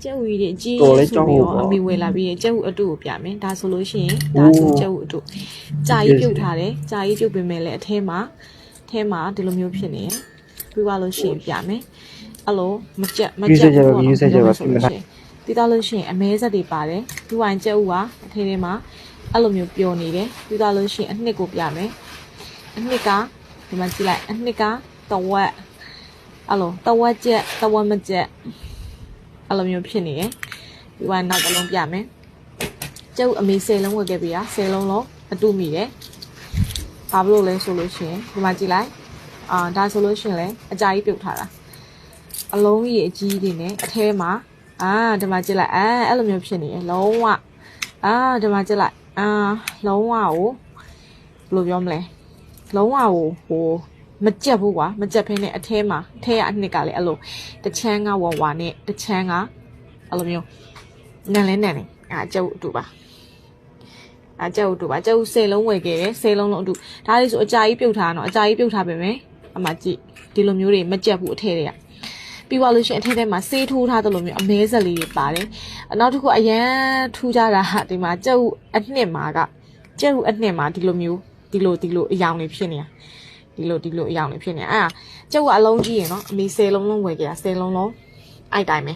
ကျက်ဝီတွေအကြီးဆိုပြီးတော့အမေဝယ်လာပြီးကျက်ဝီအတူကိုပြမယ်ဒါဆိုလို့ရှိရင်ဒါဆိုကျက်ဝီအတူကြာကြီးပြုတ်ထားတယ်ကြာကြီးပြုတ်ပြင်မဲ့လဲအထဲမှာဒီလိုမျိုးဖြစ်နေပြီးသွားလို့ရှိရင်ပြမယ်အဲ့လိုမကြက်ပေါ့နော်တီးသားလို့ရှိရင်အမဲဆက်တွေပါတယ်ဒီဝိုင်ကျက်ဝီကအထဲထဲမှာအဲ့လိုမျိုးပျော်နေတယ်ပြီးသွားလို့ရှိရင်အနှစ်ကိုပြမယ်အနှစ်ကဒီမှာကြည့်လိုက်အနှစ်ကတဝက်အဲ့လိုတဝက်ကျက်တဝက်မကျက်အဲ့လိုမျိုးဖြစ်နေတယ်ဒီဝိုင်နောက်တစ်လုံးပြမယ်ကျုပ်အမေ10လုံးဝယ်ခဲ့ပြီ10လုံးလုံးအတူမိတယ်ဘာလို့လဲဆိုလို့ရှိရင်ဒီမှာကြည့်လိုက်ဒါဆိုလို့ရှိရင်လည်းအကြာကြီးပြုတ်ထားတာအလုံးကြီးအကြီးတွေနဲ့အထဲမှာဒီမှာကြည့်လိုက်အဲ့လိုမျိုးဖြစ်နေတယ်လုံးဝဒီမှာကြည့်လိုက်လုံးဝကိုဘယ်လိုပြောမလဲလုံးဝကိုဟိုမကြက်ဘူးကွာမကြက်ဖင်းနဲ့အထဲမှာအထဲကအနှစ်ကလည်းအဲ့လိုတချမ်းကဝဝနဲ့တချမ်းကအဲ့လိုမျိုးနန်လဲနန်နေကျုပ်အတူပါကျုပ်အတူပါကျုပ်10လုံးဝယ်ခဲ့တယ်10လုံးလုံးအတူဒါလေးဆိုအကြာကြီးပြုတ်ထားတော့အကြာကြီးပြုတ်ထားပဲမယ်အမကြည့်ဒီလိုမျိုးတွေမကြက်ဘူးအထဲတွေကပြီးသွားလို့ရှိရင်အထဲထဲမှာဆေးထိုးထားသလိုမျိုးအမဲဆက်လေးတွေပါတယ်နောက်တစ်ခုအရန်ထူးကြတာဒီမှာကျုပ်အနှစ်မှာကကျုပ်အနှစ်မှာဒီလိုမျိုးဒီလိုအယောင်တွေဖြစ်နေတာဒီလိုအယောင်တွေဖြစ်နေကျုပ်ကအလုံးကြီးရယ်နော်အမေ10လုံးလုံးဝယ်ကြတာ10လုံးလုံးအဲ့တိုင်းပဲ